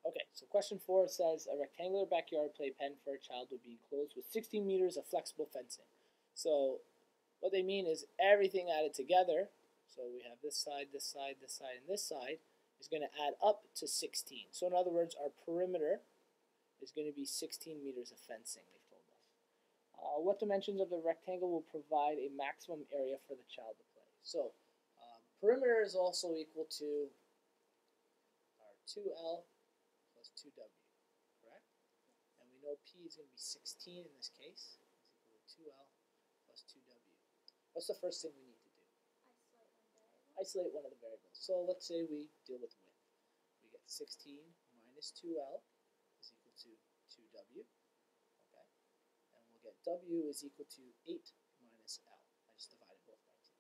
Okay, so question 4 says a rectangular backyard playpen for a child would be enclosed with 16 meters of flexible fencing. So what they mean is everything added together, so we have this side, this side, this side, and this side, is going to add up to 16. So in other words, our perimeter is going to be 16 meters of fencing, they've told us. What dimensions of the rectangle will provide a maximum area for the child to play? So perimeter is also equal to our 2L plus 2W, correct? And we know P is going to be 16 in this case, is equal to 2L plus 2W. What's the first thing we need to do? Isolate one of the variables. So let's say we deal with width. We get 16 minus 2L is equal to 2W. Okay. And we'll get W is equal to 8 minus L. I just divided both by 2.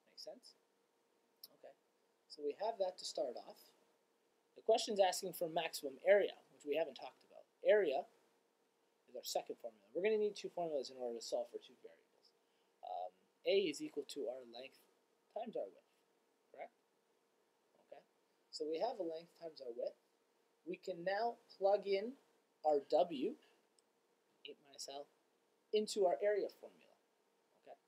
Make sense? Okay. So we have that to start off. The question's asking for maximum area, which we haven't talked about. Area is our second formula. We're going to need two formulas in order to solve for two variables. A is equal to our length times our width, correct? Okay, so we have a length times our width. We can now plug in our W, 8 minus L, into our area formula. Okay,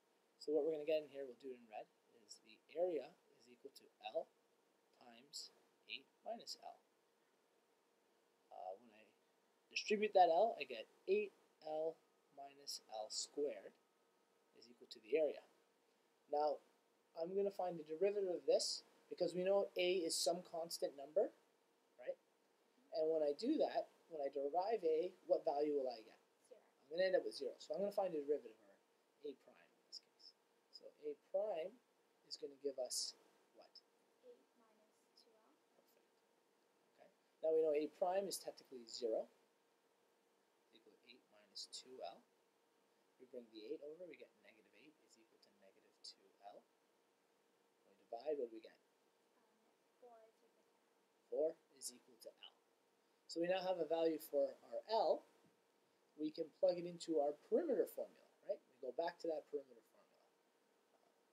so what we're going to get in here, we'll do it in red, is the area is equal to L times 8 minus L. When I distribute that L, I get 8L minus L squared is equal to the area. Now, I'm going to find the derivative of this because we know A is some constant number, right? And when I do that, when I derive A, what value will I get? 0. I'm going to end up with 0. So I'm going to find the derivative, or A prime in this case. So A prime is going to give us what? 8 minus 2L. Perfect. Okay. Now we know A prime is technically 0. Equal to 8 minus 2L. We bring the 8 over, we get negative 8 is equal to negative 2L. When we divide, what do we get? 4 is equal to L. So we now have a value for our L. We can plug it into our perimeter formula, right? We go back to that perimeter formula.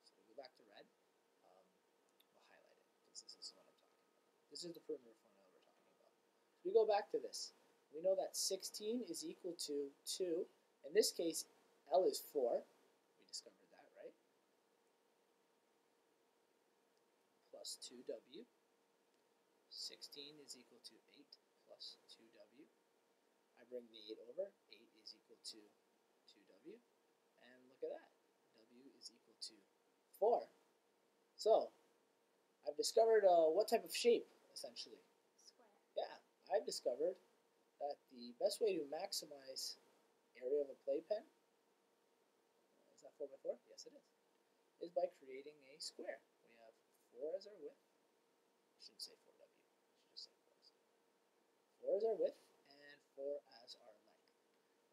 So we go back to red. We'll highlight it because this is what I'm talking about. This is the perimeter formula we're talking about. So we go back to this. We know that 16 is equal to 2. In this case, L is 4. We discovered that, right? Plus 2W. 16 is equal to 8 plus 2W. I bring the 8 over. 8 is equal to 2W. And look at that. W is equal to 4. So, I've discovered what type of shape, essentially? Square. Yeah, I've discovered that the best way to maximize area of a playpen, is that 4x4? Yes, it is by creating a square. We have 4 as our width. I shouldn't say 4W. I should just say 4. 4 as our width and 4 as our length.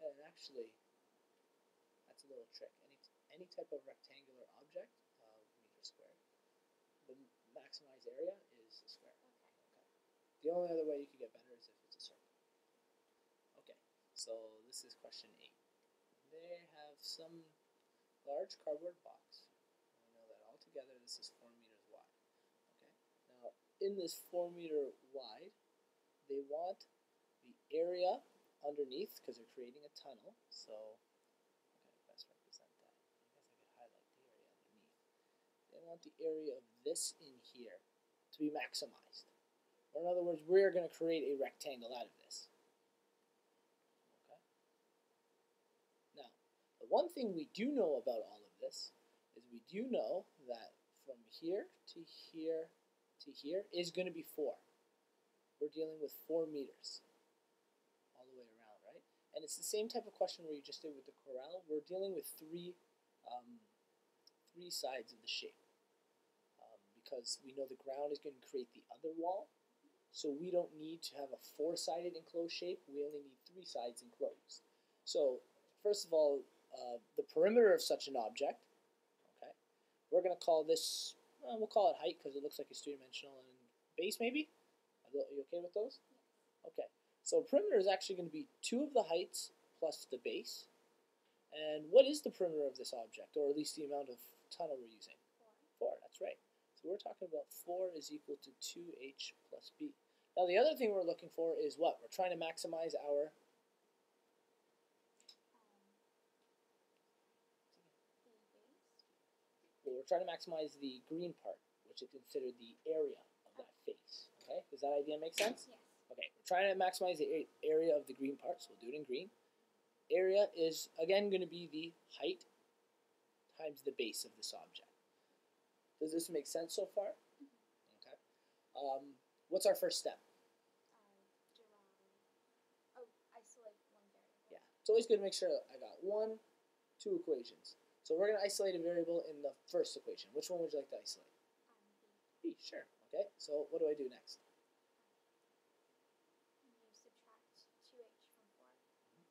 And actually, that's a little trick. Any type of rectangular object, meter squared, the maximized area is a square. Okay. The only other way you could get better is if it's a circle. Okay, so this is question 8. They have some large cardboard box. We know that altogether this is 4 meters wide. Okay. Now, in this 4 meter wide, they want the area underneath because they're creating a tunnel. So, how can I best represent that? I guess I could highlight the area underneath. They want the area of this in here to be maximized. Or in other words, we're going to create a rectangle out of this. Okay. Now, the one thing we do know about all of this is we do know that from here to here to here is going to be 4. We're dealing with 4 meters all the way around, right? And it's the same type of question where you just did with the corral. We're dealing with three sides of the shape because we know the ground is going to create the other wall. So we don't need to have a 4-sided enclosed shape. We only need 3 sides enclosed. So first of all, the perimeter of such an object, okay, we're going to call this, we'll call it height because it looks like it's 2-dimensional, and base maybe? Are you okay with those? Okay, so perimeter is actually going to be 2 of the heights plus the base. And what is the perimeter of this object, or at least the amount of tunnel we're using? 4, that's right. So we're talking about 4 is equal to 2h plus b. Now the other thing we're looking for is what? We're trying to maximize our well, we're trying to maximize the green part, which is considered the area of that face. Okay, does that idea make sense? Yes. Okay, we're trying to maximize the area of the green part, so we'll do it in green. Area is, again, going to be the height times the base of this object. Does this make sense so far? Okay. What's our first step? Isolate one variable. Yeah, it's always good to make sure I got 1, 2 equations. So we're going to isolate a variable in the first equation. Which one would you like to isolate? B. B, sure. Okay, so what do I do next? You subtract 2h from 4, and that's equal to b.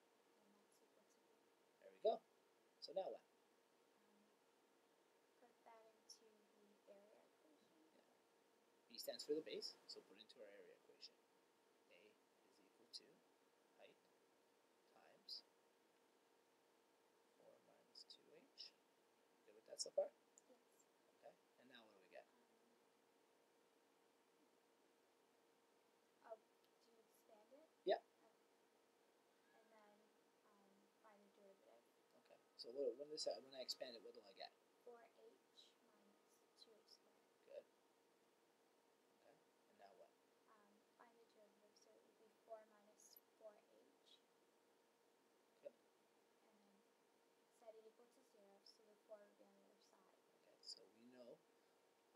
There we go. So now what? Put that into the area equation. Yeah. B stands for the base, so put it into our area equation. A is equal to height times 4 minus 2h. Good with that so far? Yes. Okay, and now what do we get? Do you expand it? Yeah. And then find the derivative. Okay, so when I expand it, what do I get? 4h minus 2h squared. Good. Okay, and now what? Find the derivative, so it would be 4 minus 4h. Good. And then set it equal to 0, so the 4 would be on the other side. Okay, so we know,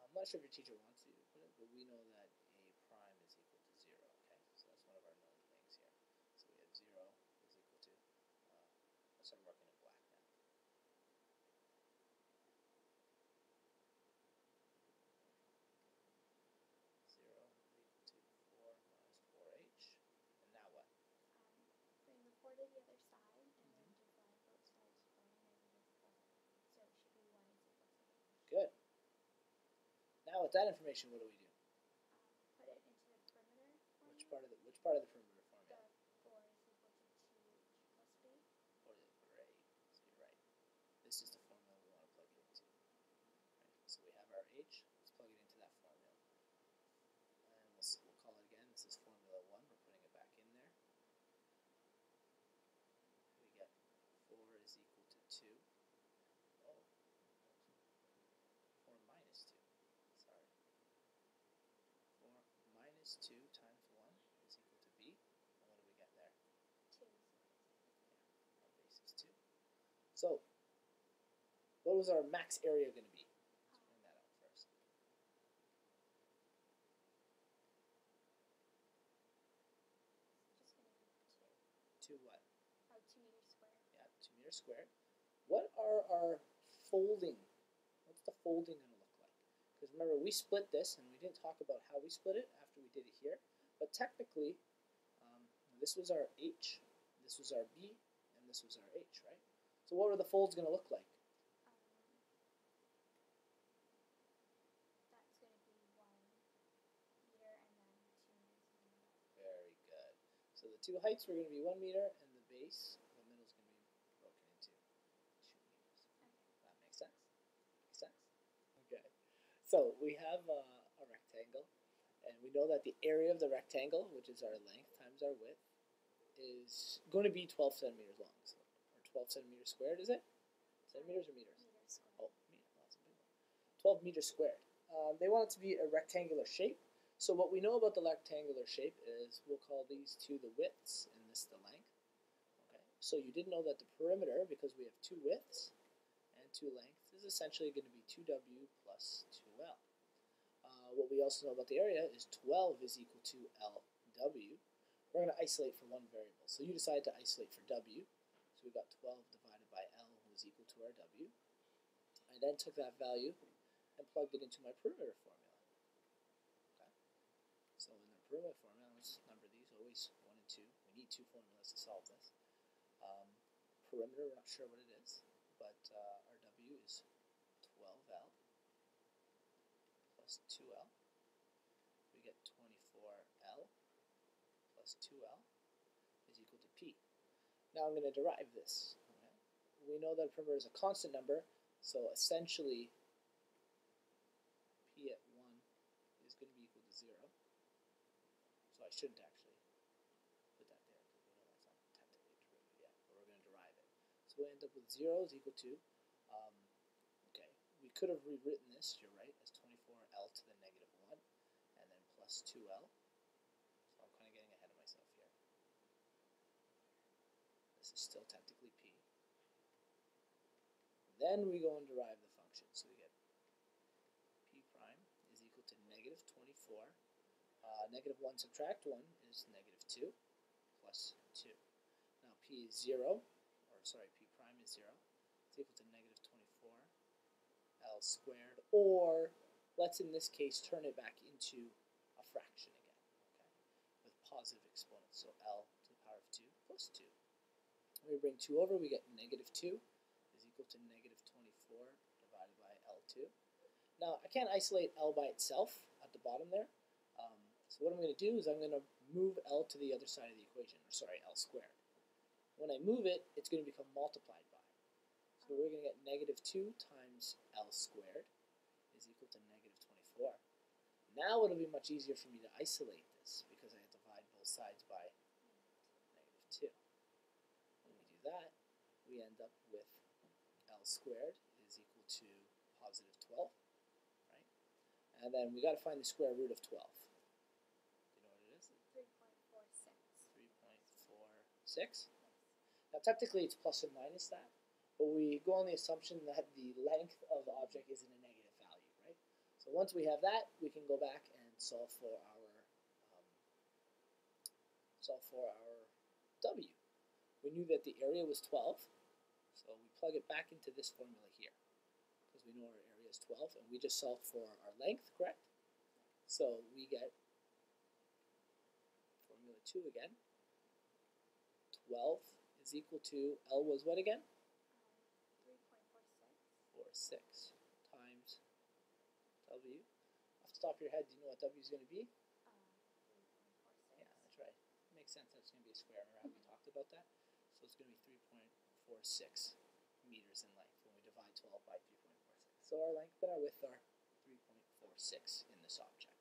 I'm not sure if your teacher wants you to put it, but we know that a prime is equal to 0, okay? So that's one of our known things here. So we have 0 is equal to, let's start working in black now. 0 is equal to 4 minus 4h, and now what? Bring the 4 to the other side, and then divide both sides by negative 4. So it should be 1 is equal to h. Good. Now with that information, what do we do? Put it into the perimeter formula. Which part of the perimeter formula? The 4 is equal to 2h plus b. Or is it gray? So you're right. This is the formula we want to plug it into. Right. So we have our h. Let's plug it into that formula. And we'll call it again. This is formula 1. We're putting it back in there. We get 4 is equal to 2. Oh. 4 minus 2. Sorry. 4 minus 2 times 1 is equal to b. And what do we get there? 2 is equal to b. Yeah, our base is 2. So, what was our max area going to be? Let's bring that out first. It's just going to be 2 2. what? 2 meters squared. Yeah, 2 meters squared. What are our folding? What's the folding going to look like? Because remember, we split this, and we didn't talk about how we split it after we did it here. But technically, this was our h, this was our b, and this was our h, right? So what are the folds going to look like? That's going to be 1 meter and then 2 meters and then Very good. So the two heights were going to be 1 meter, and the base, the middle is going to be broken into 2 meters. Okay. That makes sense? Makes sense? Okay. So we have a rectangle, and we know that the area of the rectangle, which is our length times our width, is going to be 12 centimeters long. So, or 12 centimeters squared, is it? Centimeters or meters? meters squared. Oh, meter. That's a big one. 12 meters squared. They want it to be a rectangular shape. So what we know about the rectangular shape is we'll call these two the widths and this the length. Okay. So you did know that the perimeter, because we have two widths and two lengths, is essentially going to be 2w plus 2l. What we also know about the area is 12 is equal to lw. We're going to isolate for one variable. So you decided to isolate for w. So we got 12 divided by l was equal to our w. I then took that value and plugged it into my perimeter formula. Okay. So in the perimeter formula, let's number these always 1 and 2. We need two formulas to solve this. Perimeter, we're not sure what it is, but our w is 12l plus 2l. We get 24l plus 2l is equal to p. Now I'm going to derive this. Okay. We know that perimeter is a constant number, so essentially p at 1 is going to be equal to 0. So I shouldn't actually put that there because we know that's not technically derivative yet, but we're going to derive it. So we'll end up with 0 is equal to, okay, we could have rewritten this, you're right, as 24L to the negative 1, and then plus 2L. So I'm kind of getting ahead of myself here. This is still technically P. Then we go and derive the function. So we get P prime is equal to negative 24. Negative 1 subtract 1 is negative 2 plus 2. Now P is 0, or sorry, P prime is 0. It's equal to negative 24 L squared, or let's in this case turn it back into a fraction again, okay, with positive exponents. So L to the power of 2 plus 2. When we bring 2 over, we get negative 2 is equal to negative 24 divided by L2. Now, I can't isolate L by itself at the bottom there. So what I'm going to do is I'm going to move L to the other side of the equation, or sorry, L squared. When I move it, it's going to become multiplied by. So we're going to get negative 2 times L squared is equal to negative 24. Now it'll be much easier for me to isolate this because I divide both sides by negative 2. When we do that, we end up with L squared is equal to positive 12, right? And then we got to find the square root of 12. Do you know what it is? 3.46. 3.46? Now technically it's plus or minus that, but we go on the assumption that the length of the object is in a negative value, right? So once we have that, we can go back and solve for our W. We knew that the area was 12, so we plug it back into this formula here, because we know our area is 12, and we just solved for our length, correct? So we get formula 2 again. 12 is equal to, L was what again? 3.46. 46 times W. Off the top of your head, do you know what W is going to be? 3.46. Yeah, that's right. Makes sense. That's going to be a square. Remember how we talked about that? So it's going to be 3.46 meters in length when we divide 12 by 3.46. So our length and our width are 3.46 in this object.